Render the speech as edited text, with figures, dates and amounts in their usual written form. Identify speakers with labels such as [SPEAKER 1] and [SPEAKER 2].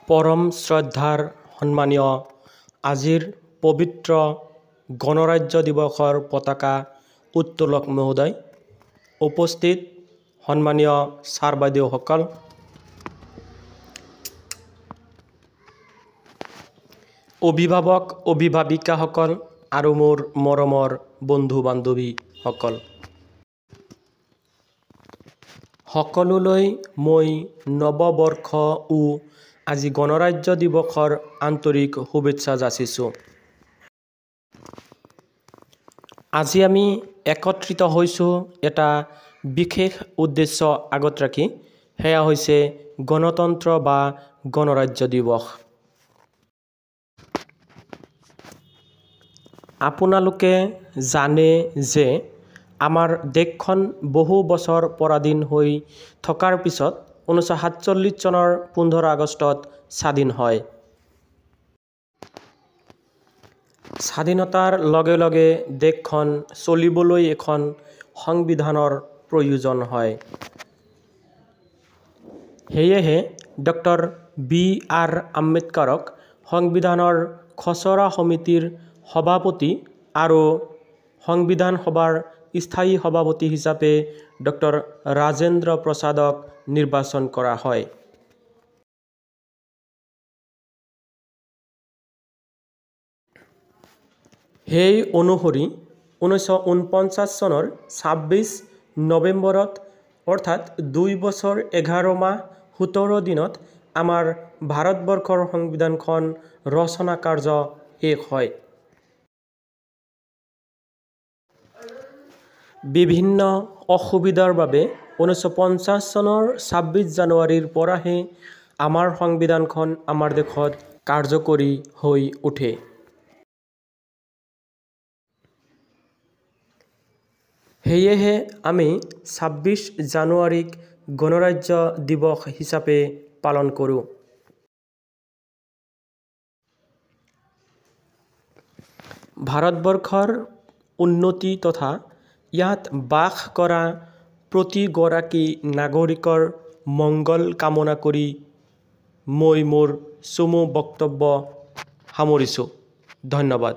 [SPEAKER 1] পৰম শ্ৰদ্ধাৰ সন্মানীয় আজিৰ পবিত্ৰ গণৰাজ্য দিৱসৰ পতাকা উত্তোলক মহোদয়, উপস্থিত সন্মানীয় ছাৰ বাইদেউসকল, অভিভাৱক অভিভাৱিকাসকল আৰু মোৰ মৰমৰ বন্ধু বান্ধৱীসকল, সকলোলৈ মই নৱবৰ্ষ ও আজি গণৰাজ্য দিৱসৰ আন্তৰিক শুভেচ্ছা যাচিছোঁ। আজি আমি একত্ৰিত হৈছোঁ এটা বিশেষ উদ্দেশ্য আগত ৰাখি, সেয়া হৈছে গণতন্ত্ৰ বা গণৰাজ্য দিৱস। আপোনালোকে জানে যে আমাৰ দেশখন বহু বছৰ পৰাধীন হৈ থকাৰ পিছত 1947 চনৰ 15 আগষ্টত স্বাধীন হয়। স্বাধীনতাৰ লগে লগে দেশখন চলিবলৈ এখন সংবিধানৰ প্ৰয়োজন হয়। সেয়েহে ডক্টৰ বি.আৰ. আম্বেদকাৰক সংবিধানৰ খচৰা সমিতিৰ সভাপতি আৰু সংবিধান সভাৰ স্থায়ী সভাপতি হিচাপে ডক্টৰ ৰাজেন্দ্ৰ প্ৰসাদক নিৰ্বাচন কৰা হয়। সেই অনুসৰি 1949 চনৰ 26 নৱেম্বৰত অৰ্থাৎ 2 বছৰ 11 মাহ 17 দিনত আমাৰ ভাৰতবৰ্ষৰ সংবিধানখন ৰচনা কাৰ্য শেষ হয়। বিভিন্ন অসুবিধাৰ বাবে 1950 চনৰ 26 জানুৱাৰীৰ পৰাহে আমাৰ সংবিধানখন আমাৰ দেশত কাৰ্যকৰী হৈ উঠে। সেয়েহে আমি 26 জানুৱাৰীক গণৰাজ্য দিৱস হিচাপে পালন কৰোঁ। ভাৰতবৰ্ষৰ উন্নতি তথা ইয়াত বাস কৰা প্ৰতিগৰাকী নাগৰিকৰ মংগল কামনা কৰি মই মোৰ চমু বক্তব্য সামৰিছোঁ। ধন্যবাদ।